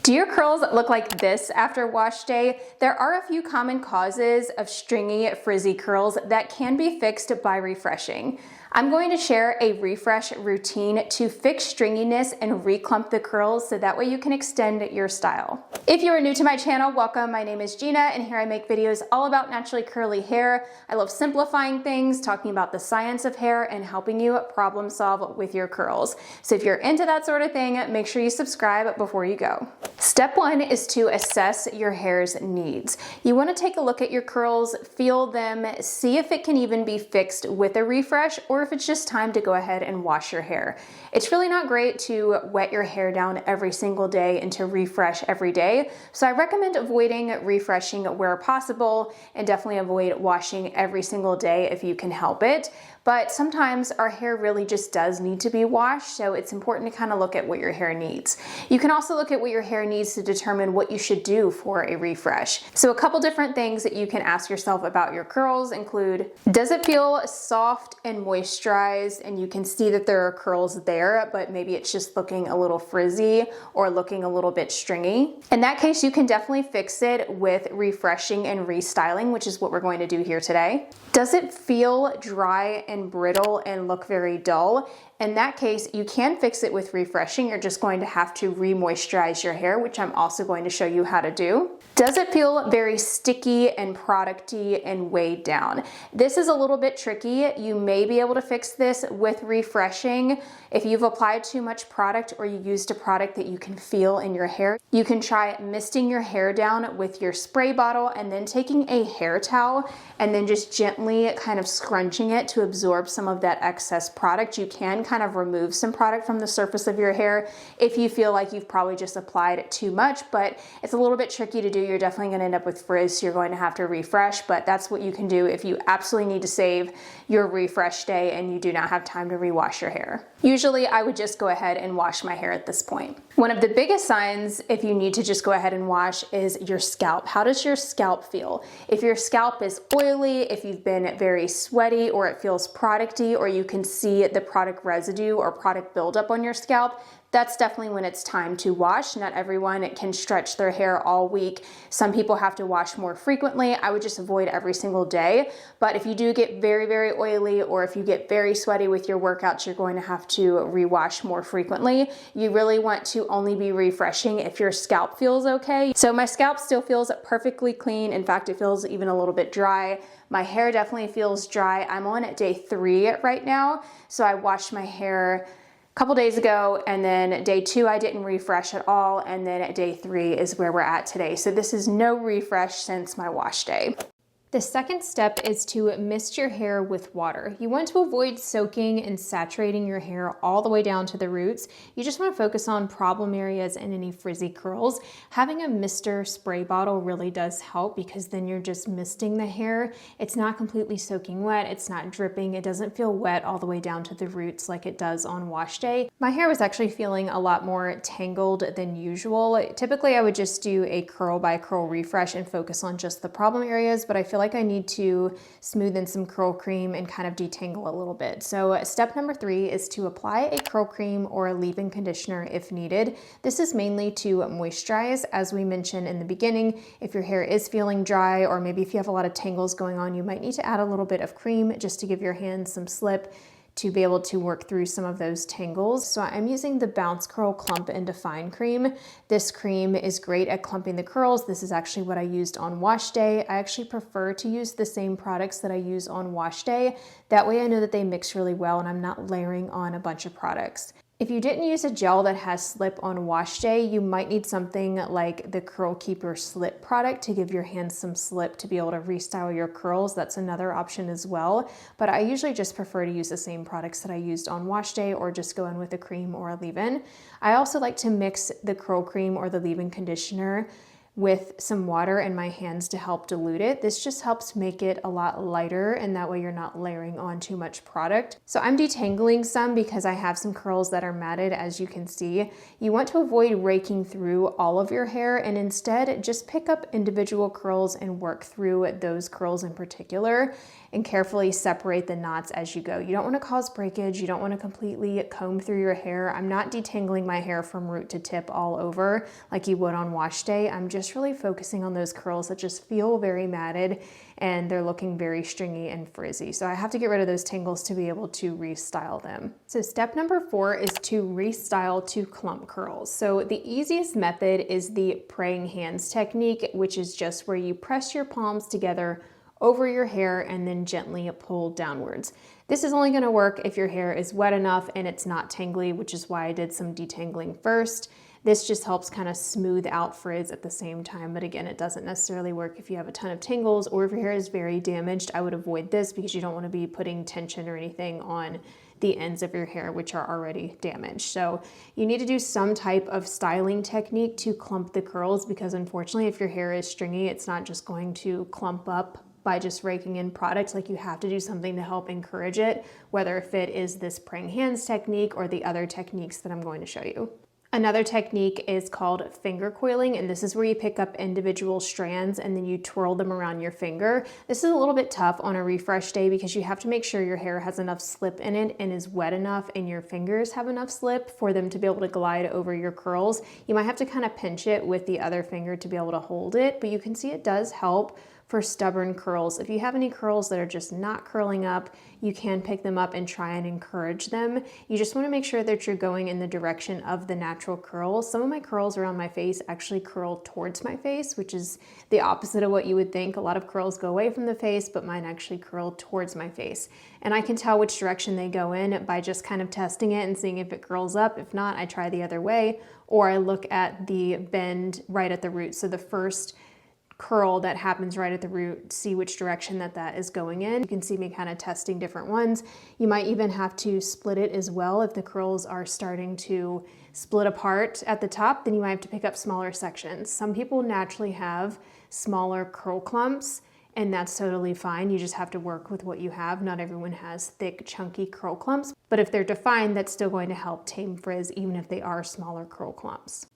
Do your curls look like this after wash day? There are a few common causes of stringy, frizzy curls that can be fixed by refreshing. I'm going to share a refresh routine to fix stringiness and re-clump the curls so that way you can extend your style. If you are new to my channel, welcome. My name is Gina and here I make videos all about naturally curly hair. I love simplifying things, talking about the science of hair, and helping you problem solve with your curls. So if you're into that sort of thing, make sure you subscribe before you go. Step one is to assess your hair's needs. You want to take a look at your curls, feel them, see if it can even be fixed with a refresh or if it's just time to go ahead and wash your hair. It's really not great to wet your hair down every single day and to refresh every day. So I recommend avoiding refreshing where possible and definitely avoid washing every single day if you can help it. But sometimes our hair really just does need to be washed, so it's important to kind of look at what your hair needs. You can also look at what your hair needs to determine what you should do for a refresh. So a couple different things that you can ask yourself about your curls include, does it feel soft and moisturized and you can see that there are curls there, but maybe it's just looking a little frizzy or looking a little bit stringy? In that case, you can definitely fix it with refreshing and restyling, which is what we're going to do here today. Does it feel dry and brittle and look very dull? In that case, you can fix it with refreshing. You're just going to have to re-moisturize your hair, which I'm also going to show you how to do. Does it feel very sticky and producty and weighed down? This is a little bit tricky. You may be able to fix this with refreshing. If you've applied too much product or you used a product that you can feel in your hair, you can try misting your hair down with your spray bottle and then taking a hair towel and then just gently kind of scrunching it to absorb some of that excess product. You can kind of remove some product from the surface of your hair if you feel like you've probably just applied too much, but it's a little bit tricky to do. You're definitely going to end up with frizz, so you're going to have to refresh, but that's what you can do if you absolutely need to save your refresh day and you do not have time to rewash your hair. Usually I would just go ahead and wash my hair at this point. One of the biggest signs if you need to just go ahead and wash is your scalp. How does your scalp feel? If your scalp is oily, if you've been very sweaty or it feels producty or you can see the product residue or product buildup on your scalp, that's definitely when it's time to wash. Not everyone can stretch their hair all week. Some people have to wash more frequently. I would just avoid every single day. But if you do get very, very oily or if you get very sweaty with your workouts, you're going to have to rewash more frequently. You really want to only be refreshing if your scalp feels okay. So my scalp still feels perfectly clean. In fact, it feels even a little bit dry. My hair definitely feels dry. I'm on day 3 right now. So I washed my hair couple days ago, and then day 2 I didn't refresh at all, and then at day 3 is where we're at today. So this is no refresh since my wash day. The second step is to mist your hair with water. You want to avoid soaking and saturating your hair all the way down to the roots. You just want to focus on problem areas and any frizzy curls. Having a mister spray bottle really does help because then you're just misting the hair. It's not completely soaking wet, it's not dripping, it doesn't feel wet all the way down to the roots like it does on wash day. My hair was actually feeling a lot more tangled than usual. Typically I would just do a curl by curl refresh and focus on just the problem areas, but I feel like I need to smooth in some curl cream and kind of detangle a little bit. So step number 3 is to apply a curl cream or a leave-in conditioner if needed. This is mainly to moisturize. As we mentioned in the beginning, if your hair is feeling dry or maybe if you have a lot of tangles going on, you might need to add a little bit of cream just to give your hands some slip to be able to work through some of those tangles. So I'm using the Bounce Curl Clump and Define Cream. This cream is great at clumping the curls. This is actually what I used on wash day. I actually prefer to use the same products that I use on wash day. That way I know that they mix really well and I'm not layering on a bunch of products. If you didn't use a gel that has slip on wash day, you might need something like the Curl Keeper Slip product to give your hands some slip to be able to restyle your curls. That's another option as well. But I usually just prefer to use the same products that I used on wash day or just go in with a cream or a leave-in. I also like to mix the curl cream or the leave-in conditioner with some water in my hands to help dilute it. This just helps make it a lot lighter, and that way you're not layering on too much product. So I'm detangling some because I have some curls that are matted, as you can see. You want to avoid raking through all of your hair and instead just pick up individual curls and work through those curls in particular and carefully separate the knots as you go. You don't want to cause breakage. You don't want to completely comb through your hair. I'm not detangling my hair from root to tip all over like you would on wash day. I'm just really focusing on those curls that just feel very matted and they're looking very stringy and frizzy. So I have to get rid of those tangles to be able to restyle them. So step number 4 is to restyle to clump curls. So the easiest method is the praying hands technique, which is just where you press your palms together over your hair and then gently pull downwards. This is only going to work if your hair is wet enough and it's not tangly, which is why I did some detangling first. This just helps kind of smooth out frizz at the same time, but again, it doesn't necessarily work if you have a ton of tangles or if your hair is very damaged. I would avoid this because you don't want to be putting tension or anything on the ends of your hair, which are already damaged. So you need to do some type of styling technique to clump the curls because unfortunately, if your hair is stringy, it's not just going to clump up by just raking in product. Like, you have to do something to help encourage it, whether if it is this praying hands technique or the other techniques that I'm going to show you. Another technique is called finger coiling, and this is where you pick up individual strands and then you twirl them around your finger. This is a little bit tough on a refresh day because you have to make sure your hair has enough slip in it and is wet enough and your fingers have enough slip for them to be able to glide over your curls. You might have to kind of pinch it with the other finger to be able to hold it, but you can see it does help for stubborn curls. If you have any curls that are just not curling up, you can pick them up and try and encourage them. You just want to make sure that you're going in the direction of the natural curl. Some of my curls around my face actually curl towards my face, which is the opposite of what you would think. A lot of curls go away from the face, but mine actually curl towards my face. And I can tell which direction they go in by just kind of testing it and seeing if it curls up. If not, I try the other way, or I look at the bend right at the root. So the first curl that happens right at the root, see which direction that is going in. You can see me kind of testing different ones. You might even have to split it as well. If the curls are starting to split apart at the top, then you might have to pick up smaller sections. Some people naturally have smaller curl clumps, and that's totally fine. You just have to work with what you have. Not everyone has thick, chunky curl clumps, but if they're defined, that's still going to help tame frizz, even if they are smaller curl clumps.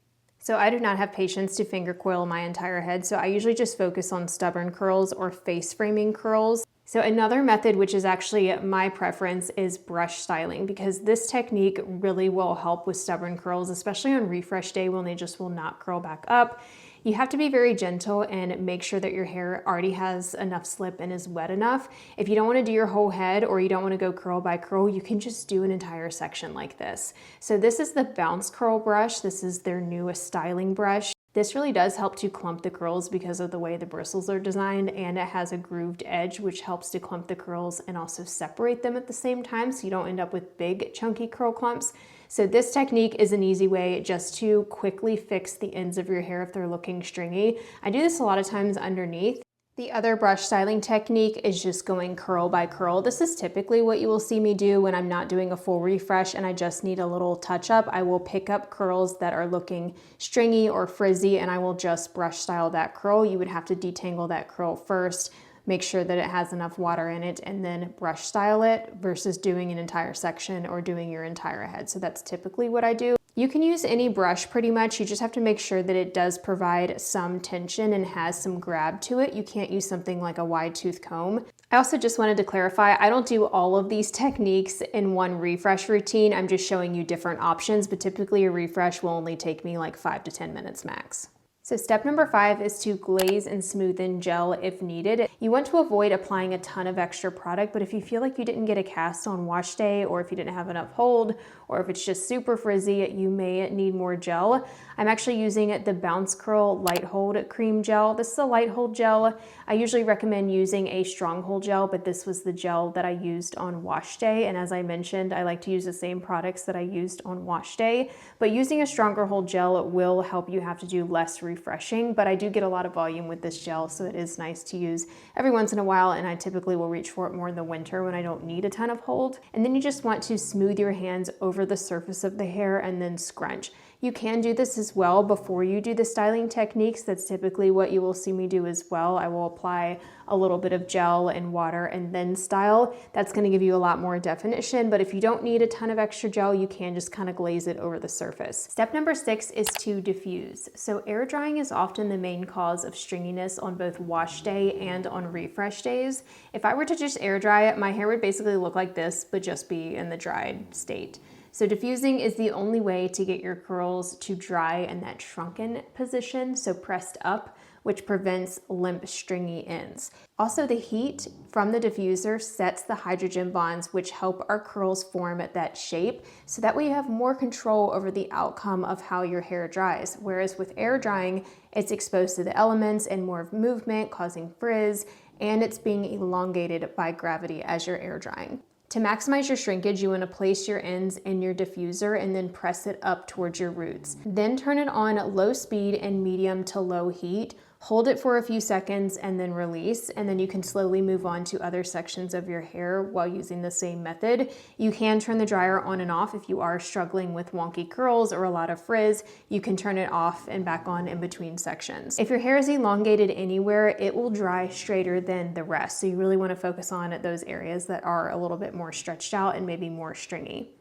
So I do not have patience to finger coil my entire head, so I usually just focus on stubborn curls or face framing curls. So another method, which is actually my preference, is brush styling, because this technique really will help with stubborn curls, especially on refresh day when they just will not curl back up. You have to be very gentle and make sure that your hair already has enough slip and is wet enough. If you don't want to do your whole head or you don't want to go curl by curl, you can just do an entire section like this. So this is the bounce curl brush. This is their newest styling brush. This really does help to clump the curls because of the way the bristles are designed, and it has a grooved edge which helps to clump the curls and also separate them at the same time so you don't end up with big chunky curl clumps. So this technique is an easy way just to quickly fix the ends of your hair if they're looking stringy. I do this a lot of times underneath. The other brush styling technique is just going curl by curl. This is typically what you will see me do when I'm not doing a full refresh and I just need a little touch up. I will pick up curls that are looking stringy or frizzy and I will just brush style that curl. You would have to detangle that curl first, make sure that it has enough water in it, and then brush style it versus doing an entire section or doing your entire head. So that's typically what I do. You can use any brush pretty much. You just have to make sure that it does provide some tension and has some grab to it. You can't use something like a wide tooth comb. I also just wanted to clarify, I don't do all of these techniques in one refresh routine. I'm just showing you different options, but typically a refresh will only take me like 5 to 10 minutes max. So step number 5 is to glaze and smoothen gel if needed. You want to avoid applying a ton of extra product, but if you feel like you didn't get a cast on wash day, or if you didn't have enough hold, or if it's just super frizzy, you may need more gel. I'm actually using the Bounce Curl Light Hold Cream Gel. This is a light hold gel. I usually recommend using a strong hold gel, but this was the gel that I used on wash day. And as I mentioned, I like to use the same products that I used on wash day, but using a stronger hold gel will help you have to do less refreshing, but I do get a lot of volume with this gel, so it is nice to use every once in a while, and I typically will reach for it more in the winter when I don't need a ton of hold. And then you just want to smooth your hands over the surface of the hair and then scrunch. You can do this as well before you do the styling techniques. That's typically what you will see me do as well. I will apply a little bit of gel and water and then style. That's going to give you a lot more definition, but if you don't need a ton of extra gel, you can just kind of glaze it over the surface. Step number 6 is to diffuse. So air drying is often the main cause of stringiness on both wash day and on refresh days. If I were to just air dry it, my hair would basically look like this, but just be in the dried state. So diffusing is the only way to get your curls to dry in that shrunken position, so pressed up, which prevents limp, stringy ends. Also, the heat from the diffuser sets the hydrogen bonds, which help our curls form at that shape, so that way you have more control over the outcome of how your hair dries. Whereas with air drying, it's exposed to the elements and more movement, causing frizz, and it's being elongated by gravity as you're air drying. To maximize your shrinkage, you want to place your ends in your diffuser and then press it up towards your roots. Then turn it on low speed and medium to low heat. Hold it for a few seconds and then release, and then you can slowly move on to other sections of your hair while using the same method. You can turn the dryer on and off if you are struggling with wonky curls or a lot of frizz. You can turn it off and back on in between sections. If your hair is elongated anywhere, it will dry straighter than the rest. So you really want to focus on those areas that are a little bit more stretched out and maybe more stringy.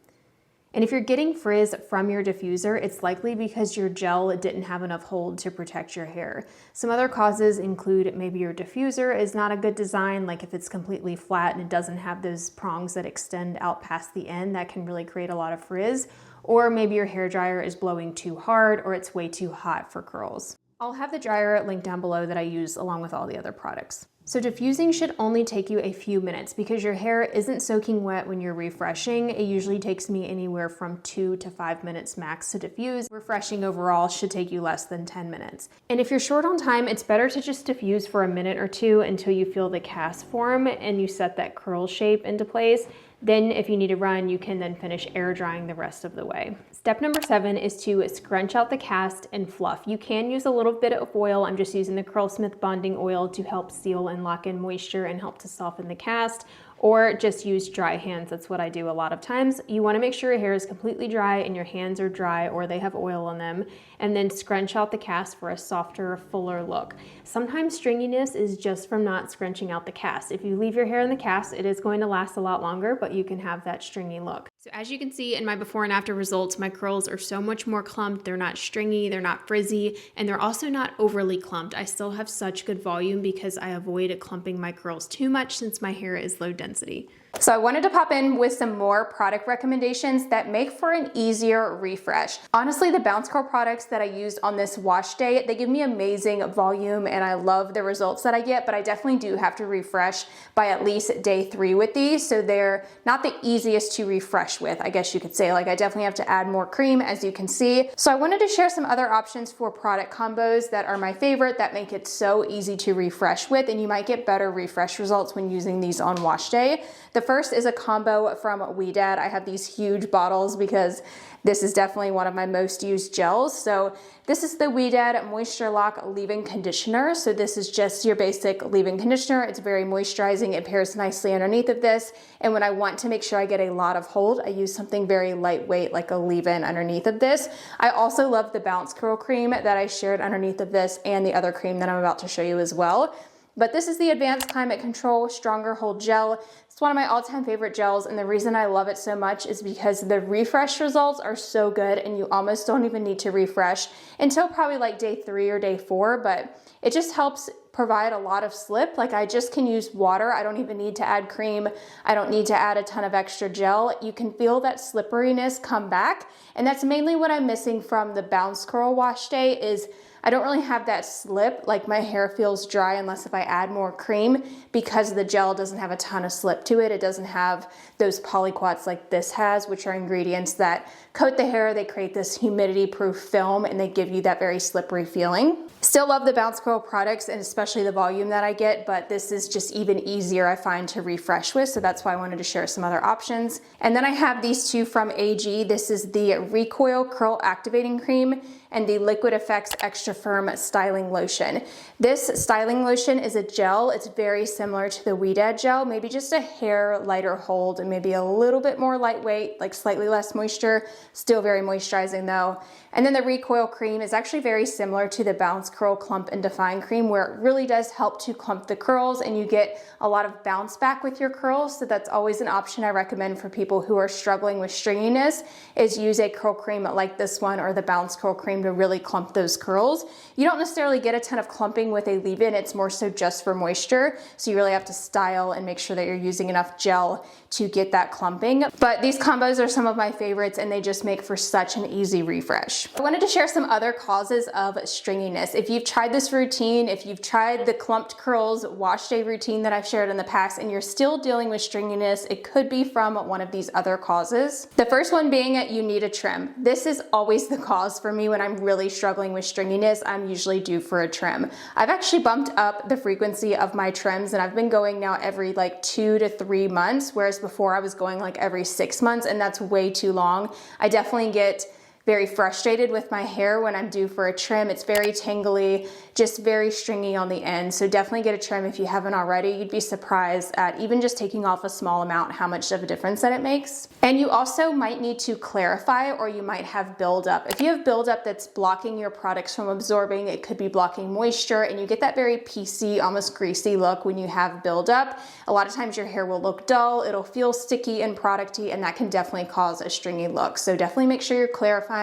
And if you're getting frizz from your diffuser, it's likely because your gel didn't have enough hold to protect your hair. Some other causes include maybe your diffuser is not a good design, like if it's completely flat and it doesn't have those prongs that extend out past the end, that can really create a lot of frizz. Or maybe your hair dryer is blowing too hard or it's way too hot for curls. I'll have the dryer linked down below that I use along with all the other products. So diffusing should only take you a few minutes because your hair isn't soaking wet when you're refreshing. It usually takes me anywhere from 2 to 5 minutes max to diffuse. Refreshing overall should take you less than 10 minutes. And if you're short on time, it's better to just diffuse for a minute or two until you feel the cast form and you set that curl shape into place. Then if you need to run, you can then finish air drying the rest of the way. Step number 7 is to scrunch out the cast and fluff. You can use a little bit of oil. I'm just using the Curlsmith bonding oil to help seal and lock in moisture and help to soften the cast, or just use dry hands. That's what I do a lot of times. You want to make sure your hair is completely dry and your hands are dry or they have oil on them, and then scrunch out the cast for a softer, fuller look. Sometimes stringiness is just from not scrunching out the cast. If you leave your hair in the cast, it is going to last a lot longer, but you can have that stringy look. So as you can see in my before and after results, my curls are so much more clumped. They're not stringy, they're not frizzy, and they're also not overly clumped. I still have such good volume because I avoid clumping my curls too much since my hair is low density. So I wanted to pop in with some more product recommendations that make for an easier refresh. Honestly, the Bounce Curl products that I used on this wash day, they give me amazing volume and I love the results that I get, but I definitely do have to refresh by at least day 3 with these. So they're not the easiest to refresh with, I guess you could say. Like I definitely have to add more cream, as you can see. So I wanted to share some other options for product combos that are my favorite that make it so easy to refresh with, and you might get better refresh results when using these on wash day. The first is a combo from Ouidad. I have these huge bottles because this is definitely one of my most used gels. So this is the Ouidad Moisture Lock Leave-In Conditioner. So this is just your basic leave-in conditioner. It's very moisturizing. It pairs nicely underneath of this. And when I want to make sure I get a lot of hold, I use something very lightweight like a leave-in underneath of this. I also love the Bounce Curl cream that I shared underneath of this and the other cream that I'm about to show you as well. But this is the Advanced Climate Control Stronger Hold Gel. It's one of my all-time favorite gels, and the reason I love it so much is because the refresh results are so good and you almost don't even need to refresh until probably like day 3 or day 4, but it just helps provide a lot of slip. Like I just can use water. I don't even need to add cream. I don't need to add a ton of extra gel. You can feel that slipperiness come back, and that's mainly what I'm missing from the Bounce Curl wash day is I don't really have that slip, like my hair feels dry unless if I add more cream because the gel doesn't have a ton of slip to it. It doesn't have those polyquats like this has, which are ingredients that coat the hair. They create this humidity-proof film and they give you that very slippery feeling. Still love the Bounce Curl products and especially the volume that I get, but this is just even easier I find to refresh with, so that's why I wanted to share some other options. And then I have these two from AG. This is the Recoil Curl Activating Cream and the Liquid Effects Extra Firm Styling Lotion. This styling lotion is a gel. It's very similar to the Ouidad gel, maybe just a hair lighter hold and maybe a little bit more lightweight, like slightly less moisture, still very moisturizing though. And then the Recoil cream is actually very similar to the Bounce Curl Clump and Define cream, where it really does help to clump the curls and you get a lot of bounce back with your curls. So that's always an option I recommend for people who are struggling with stringiness, is use a curl cream like this one or the Bounce Curl cream to really clump those curls. You don't necessarily get a ton of clumping with a leave-in, it's more so just for moisture. So you really have to style and make sure that you're using enough gel to get that clumping. But these combos are some of my favorites and they just make for such an easy refresh. I wanted to share some other causes of stringiness. If you've tried this routine, if you've tried the clumped curls wash day routine that I've shared in the past and you're still dealing with stringiness, it could be from one of these other causes. The first one being you need a trim. This is always the cause for me when I'm really struggling with stringiness. I'm usually due for a trim. I've actually bumped up the frequency of my trims and I've been going now every like 2 to 3 months, whereas before I was going like every 6 months, and that's way too long. I definitely get very frustrated with my hair when I'm due for a trim. It's very tangly, just very stringy on the end. So definitely get a trim if you haven't already. You'd be surprised at even just taking off a small amount how much of a difference that it makes. And you also might need to clarify, or you might have buildup. If you have buildup that's blocking your products from absorbing, it could be blocking moisture, and you get that very piecey, almost greasy look when you have buildup. A lot of times your hair will look dull, it'll feel sticky and producty, and that can definitely cause a stringy look. So definitely make sure you're clarifying.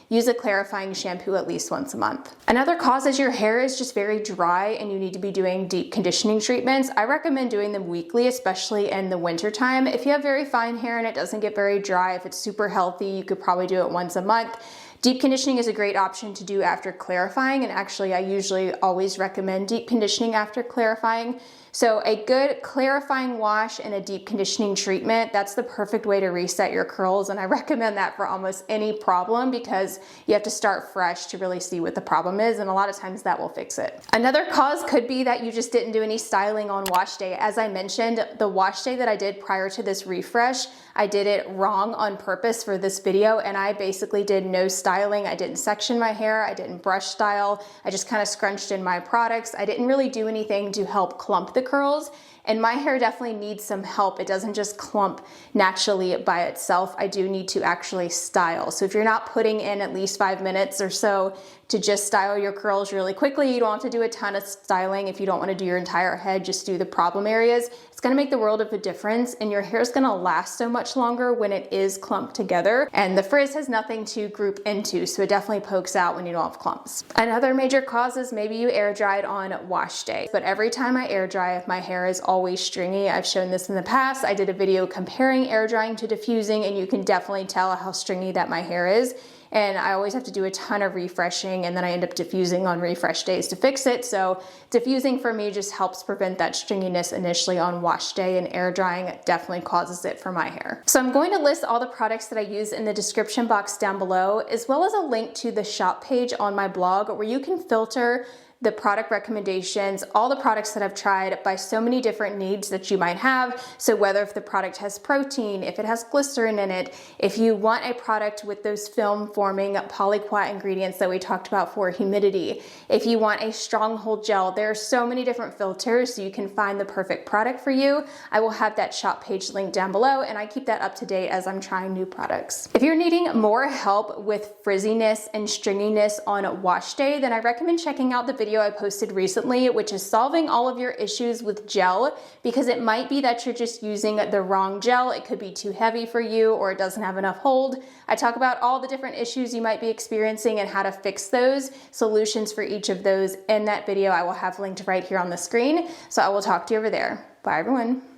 Use a clarifying shampoo at least once a month. Another cause is your hair is just very dry and you need to be doing deep conditioning treatments. I recommend doing them weekly, especially in the winter time. If you have very fine hair and it doesn't get very dry, if it's super healthy, you could probably do it once a month. Deep conditioning is a great option to do after clarifying, and actually I usually always recommend deep conditioning after clarifying. So a good clarifying wash and a deep conditioning treatment, that's the perfect way to reset your curls, and I recommend that for almost any problem because you have to start fresh to really see what the problem is, and a lot of times that will fix it. Another cause could be that you just didn't do any styling on wash day. As I mentioned, the wash day that I did prior to this refresh, I did it wrong on purpose for this video, and I basically did no styling. I didn't section my hair, I didn't brush style, I just kind of scrunched in my products. I didn't really do anything to help clump the curls, and my hair definitely needs some help. It doesn't just clump naturally by itself. I do need to actually style. So if you're not putting in at least 5 minutes or so to just style your curls really quickly, you don't have to do a ton of styling. If you don't want to do your entire head, just do the problem areas. It's going to make the world of a difference, and your hair is going to last so much longer when it is clumped together, and the frizz has nothing to group into, so it definitely pokes out when you don't have clumps. Another major cause is maybe you air dried on wash day, but every time I air dry, my hair is always stringy. I've shown this in the past. I did a video comparing air drying to diffusing, and you can definitely tell how stringy that my hair is. And I always have to do a ton of refreshing, and then I end up diffusing on refresh days to fix it. So diffusing for me just helps prevent that stringiness initially on wash day, and air drying definitely causes it for my hair. So I'm going to list all the products that I use in the description box down below, as well as a link to the shop page on my blog where you can filter the product recommendations, all the products that I've tried by so many different needs that you might have. So whether if the product has protein, if it has glycerin in it, if you want a product with those film forming polyquat ingredients that we talked about for humidity, if you want a stronghold gel, there are so many different filters so you can find the perfect product for you. I will have that shop page linked down below, and I keep that up to date as I'm trying new products. If you're needing more help with frizziness and stringiness on wash day, then I recommend checking out the video I posted recently, which is solving all of your issues with gel, because it might be that you're just using the wrong gel. It could be too heavy for you, or it doesn't have enough hold. I talk about all the different issues you might be experiencing and how to fix those, solutions for each of those in that video I will have linked right here on the screen. So I will talk to you over there. Bye everyone.